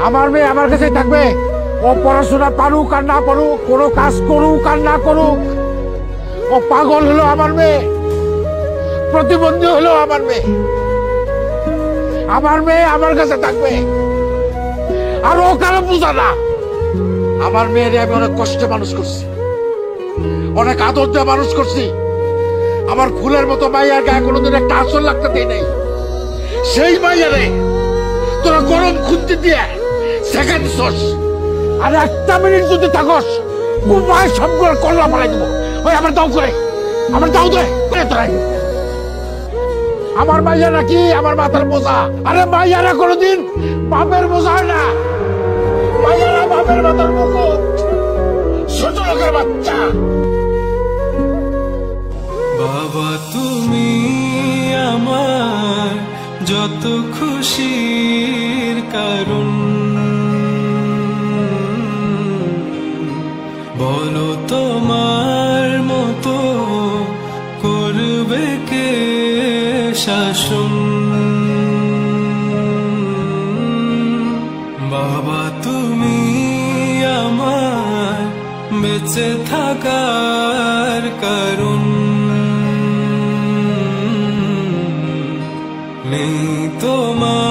আমার মেয়ে আমার কাছে থাকবে। ও পড়াশোনা পারুক আর না পারুক, কোনো কাজ করুক আর না করুক, ও পাগল হলো আমার মেয়ে, প্রতিবন্ধী হলো আমার মেয়ে। আমার মেয়ে আমার কাছে থাকবে। আর ও কারো বুঝা না। আমার মেয়েরে আমি অনেক কষ্টে মানুষ করছি, অনেক আদর দিয়ে মানুষ করছি। আমার ফুলের মতো মাইয়ার গায়ে কোনোদিন একটা আসর লাগতে দেয় নাই। সেই মাইয়ারে তোরা গরম খুঁজতে দিয়ে সেকেন্ড সোর্স। আর একটা মিনিট যদি থাকস উপায় সবগুলো কল্লা পালাই দেবো। ওই আমার দাও করে, আমার দাও দে তোরাই। আমার মাইয়ারা কি আমার মাথার বোঝা? আরে মাইয়ারা কোনোদিন বাপের বোঝা হয় না। মাইয়ারা বাপের মাথার মুকুট, ছোট লোকের বাচ্চা। বাবা তুমি আমার যত খুশির কারণ, বলো তোমার মতো করবে কে শাসন। বাবা তুমি আমার বেঁচে থাকার কারণ, নেই তোমার